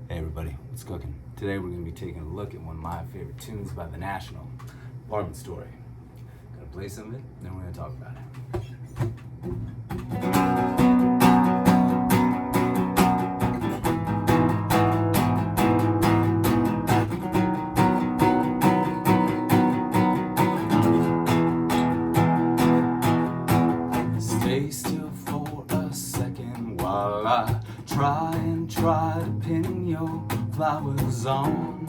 Hey everybody, what's cooking? Today we're going to be taking a look at one of my favorite tunes by The National, Apartment Story. Gonna play some of it, then we're going to talk about it. Stay still for a second while I try to pin your flowers on.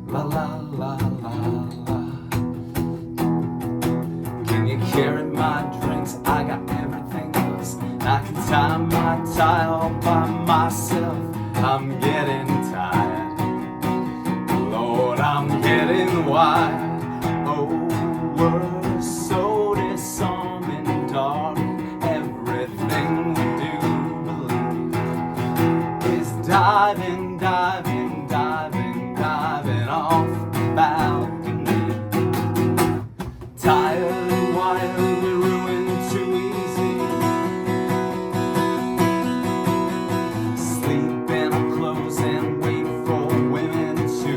La la la la la. Can you carry my drinks? I got everything else. I can tie my tie all by myself. I'm getting tired. Lord, I'm getting wired. Oh, we're so disarming, darling. Everything we do believe is diving, diving, diving, diving off the balcony. Tired and wired, we ruin too easy. Sleep in our clothes and wait for women to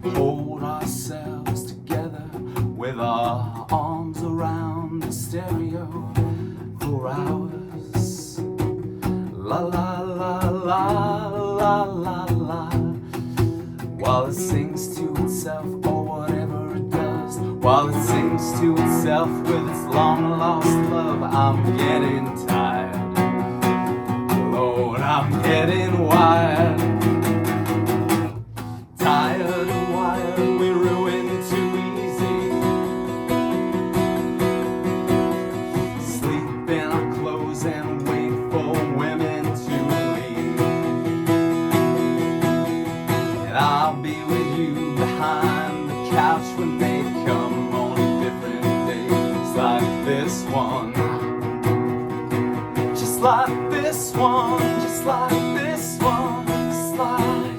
leave. Hold ourselves together with our arms around the stereo for hours. La la la la la la la. While it sings to itself or whatever it does, while it sings to itself with its long lost love, I'm getting tired. Lord, I'm getting wired. Tired and wired, we ruin too easy. Sleep in our clothes and wait for women to leave. And I'll be with you behind the couch when they come on different days like this one. Just like this one, just like this one, just like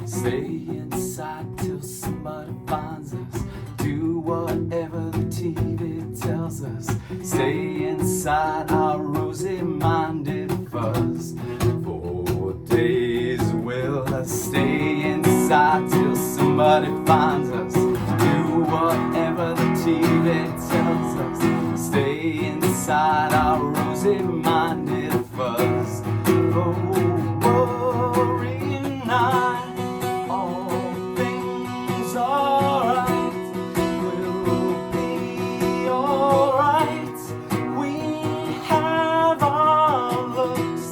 stay inside till somebody finds us. Do whatever the TV tells us. Stay inside our rosy-minded fuzz. 4 days we'll stay inside till somebody finds us. Do whatever the TV tells us. Stay inside our rosy-minded fuzz. Oh, worry not, all things alright. We'll be alright. We have our looks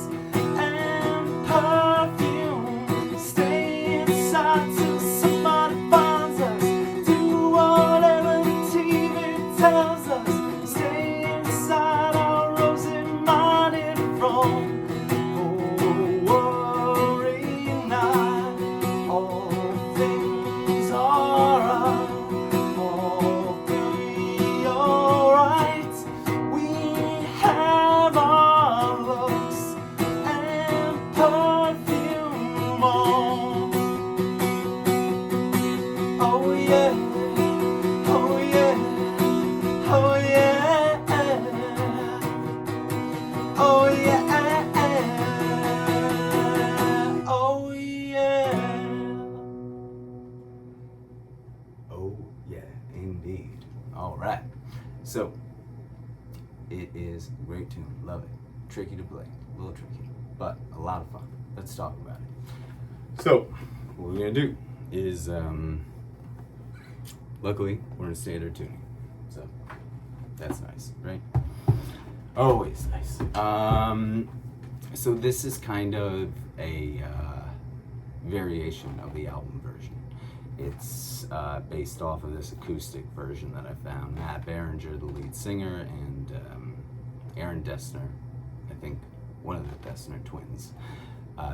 and perfume. Stay inside till somebody finds us. Do whatever the TV tells us. Stay inside our rosy-minded front. Oh, worry not, all things alright. All be alright. We have our looks and perfume on. Oh yeah, oh yeah, oh yeah, oh yeah, oh yeah. Oh yeah, indeed. All right. So it is a great tune. Love it. Tricky to play. A little tricky, but a lot of fun. Let's talk about it. So what we're gonna do is, luckily we're in standard tuning, so that's nice, right? Always nice. So this is kind of a variation of the album version. It's based off of this acoustic version that I found. Matt Berenger, the lead singer, and Aaron Dessner, I think one of the Dessner twins.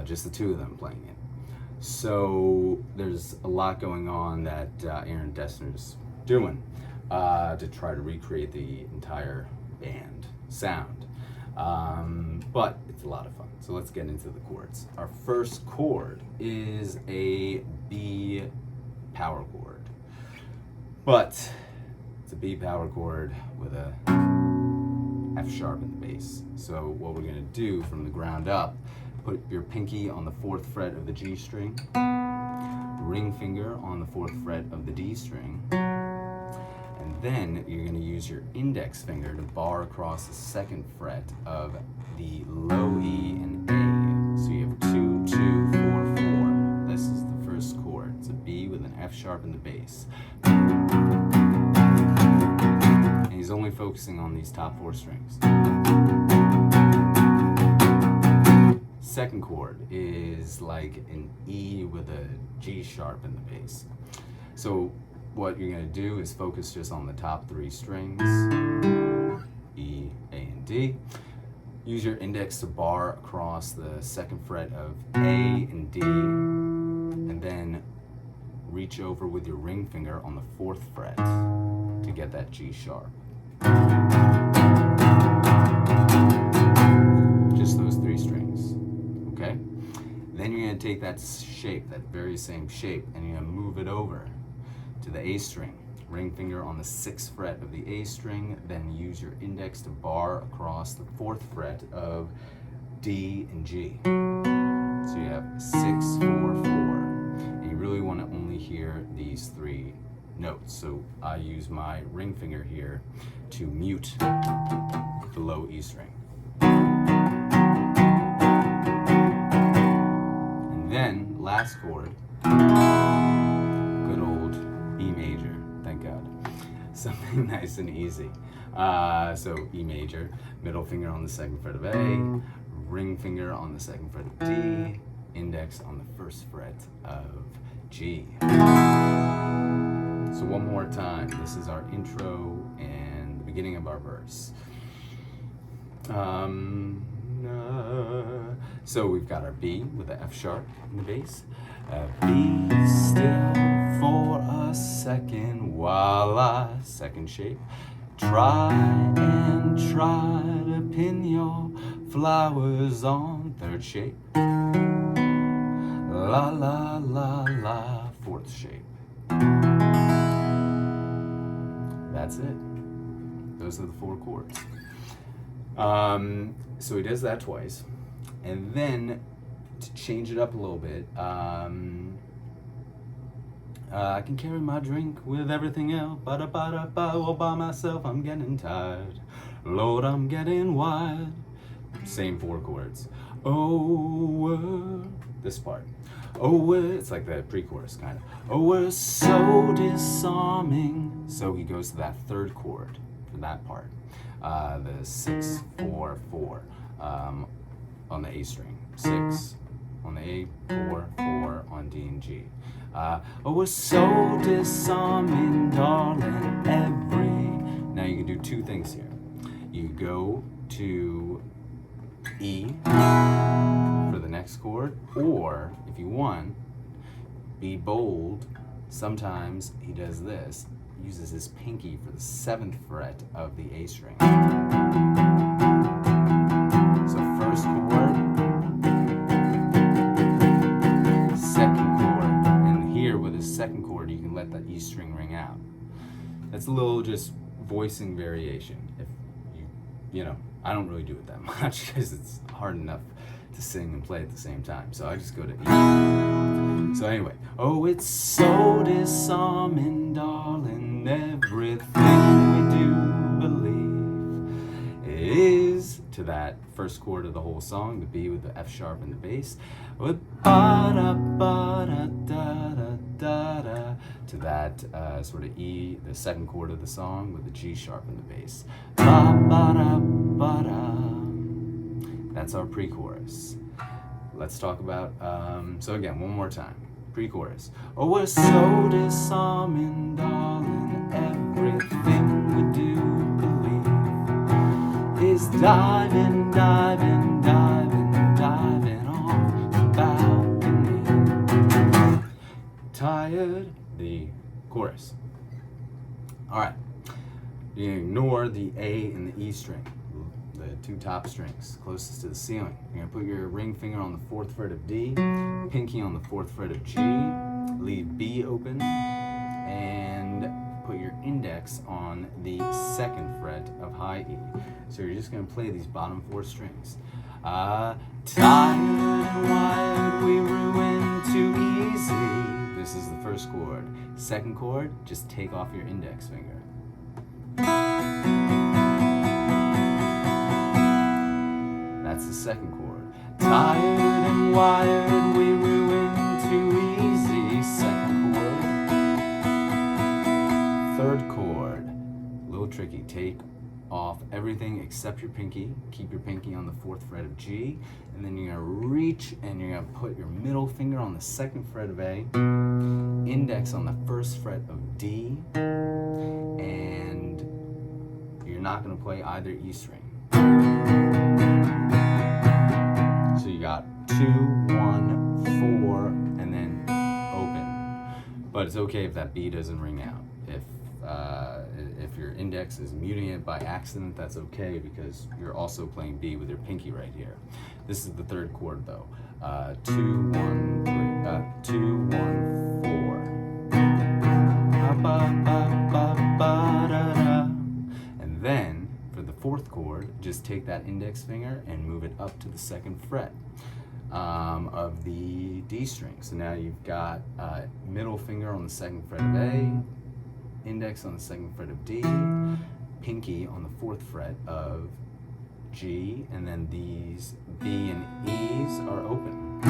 Just the two of them playing it. So there's a lot going on that Aaron Dessner's doing to try to recreate the entire band sound. But it's a lot of fun. So let's get into the chords. Our first chord is a B power chord. But it's a B power chord with a F sharp in the bass. So what we're gonna do from the ground up, put your pinky on the 4th fret of the G string, ring finger on the 4th fret of the D string, and then you're going to use your index finger to bar across the 2nd fret of the low E and A. So you have 2, 2, 4, 4. This is the first chord. It's a B with an F sharp in the bass. And he's only focusing on these top 4 strings. Second chord is like an E with a G sharp in the bass. So what you're going to do is focus just on the top 3 strings, E, A, and D. Use your index to bar across the 2nd fret of A and D, and then reach over with your ring finger on the 4th fret to get that G sharp. Just those 3 strings. Okay? Then you're going to take that shape, that very same shape, and you're going to move it over to the A string. Ring finger on the 6th fret of the A string, then use your index to bar across the 4th fret of D and G. So you have 6, 4, 4. And you really want to only hear these 3 notes. So I use my ring finger here to mute the low E string. Then, last chord, good old E major, thank God. Something nice and easy. So E major, middle finger on the 2nd fret of A, ring finger on the 2nd fret of D, index on the 1st fret of G. So one more time, this is our intro and the beginning of our verse. So we've got our B with the F sharp in the bass. Be still for a second while I, 2nd shape, try to pin your flowers on, 3rd shape. La la la la, 4th shape. That's it. Those are the 4 chords. So he does that twice. And then, to change it up a little bit, I can carry my drink with everything else. Ba-da-ba-da-ba, all by myself, I'm getting tired. Lord, I'm getting wild. Same 4 chords. Oh, this part. Oh, it's like the pre-chorus, kind of. Oh, we're so disarming. So he goes to that 3rd chord for that part. The 6, 4, 4. On the A string, 6 on the A, 4, 4 on D and G. Oh, we're so disarming, darling, Now you can do 2 things here. You go to E for the next chord, or if you want, be bold. Sometimes he does this, uses his pinky for the 7th fret of the A string. So first chord, 2nd chord, and here with his 2nd chord you can let the E string ring out. That's a little just voicing variation. If you know, I don't really do it that much because it's hard enough to sing and play at the same time. So I just go to E. So anyway, oh, it's so disarming, darling, everything we do believe is to that first chord of the whole song, the B with the F sharp in the bass, with ba-da-ba-da-da-da-da-da, to that sort of E, the 2nd chord of the song, with the G sharp in the bass. Ba-ba-da-ba-da. That's our pre-chorus. Let's talk about, so again, one more time. Pre-chorus. Oh, we're so disarming, darling, everything we do believe is diving, diving, diving, diving on the balcony. Tired, the chorus. All right, you ignore the A and the E string, the 2 top strings closest to the ceiling. You're gonna put your ring finger on the 4th fret of D, pinky on the 4th fret of G, leave B open, and put your index on the 2nd fret of high E. So you're just going to play these bottom 4 strings. Tired and wired, we ruin too easy. This is the 1st chord. 2nd chord, just take off your index finger. That's the 2nd chord. Tired and wired, we ruin too easy. 2nd chord. 3rd chord, a little tricky. Take off everything except your pinky. Keep your pinky on the 4th fret of G, and then you're gonna reach and you're gonna put your middle finger on the 2nd fret of A, index on the 1st fret of D, and you're not gonna play either E string. So you got 2, 1, 4, and then open. But it's okay if that B doesn't ring out. If your index is muting it by accident, that's okay, because you're also playing B with your pinky right here. This is the 3rd chord though. 2, 1, 3, 2, 1, 4. And then for the 4th chord, just take that index finger and move it up to the 2nd fret of the D string. So now you've got middle finger on the 2nd fret of A, index on the 2nd fret of D, pinky on the 4th fret of G, and then these B and E's are open.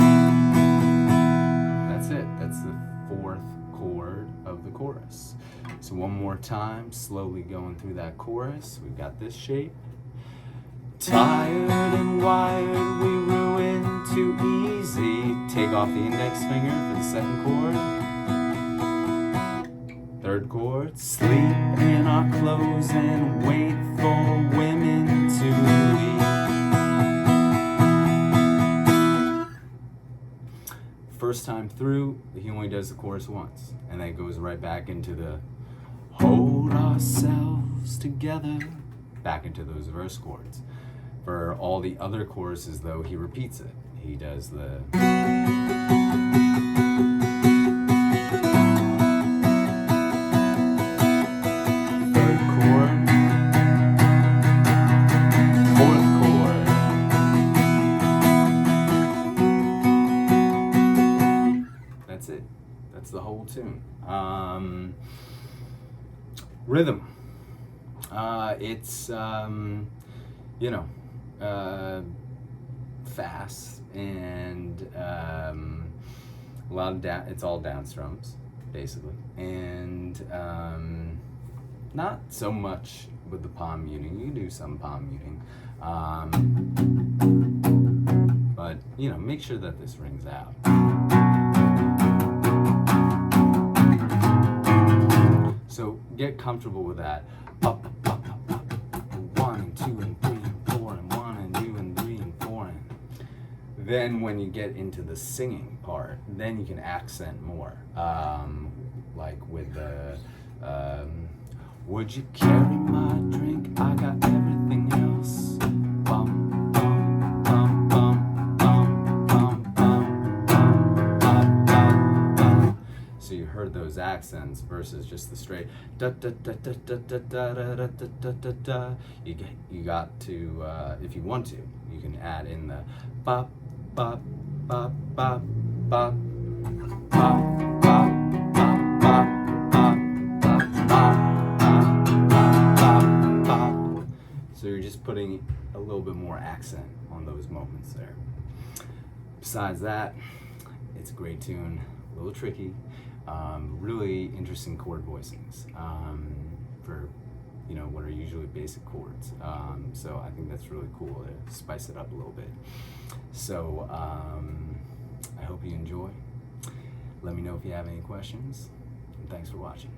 That's it. That's the 4th chord of the chorus. So one more time, slowly going through that chorus. We've got this shape. Tired and wired, we ruin too easy. Take off the index finger for the 2nd chord. 3rd chord, sleep in our clothes and wait for women to leave. First time through, he only does the chorus once, and then it goes right back into the hold ourselves together, back into those verse chords. For all the other choruses though, he repeats it. He does the That's the whole tune. Rhythm. It's fast and a lot of it's all down strums basically, and not so much with the palm muting. You can do some palm muting, but make sure that this rings out. So get comfortable with that. Up, up, up, up. 1 and 2 and 3 and 4 and 1 and 2 and 3 and 4 and. Then when you get into the singing part, then you can accent more. Like with the would you carry my drink? I got everything else. Bum, bum, bum, bum, bum, bum, bum, bum, bum, bum, bum. So you heard those accents versus just the straight da da da da da da da da da da da da. You got to if you want to, you can add in the bop bop bop bop bop bop bop bop bop bop bop bop. So you're just putting a little bit more accent on those moments there. Besides that, it's a great tune, a little tricky. Really interesting chord voicings for what are usually basic chords. So I think that's really cool to spice it up a little bit. So I hope you enjoy. Let me know if you have any questions, and thanks for watching.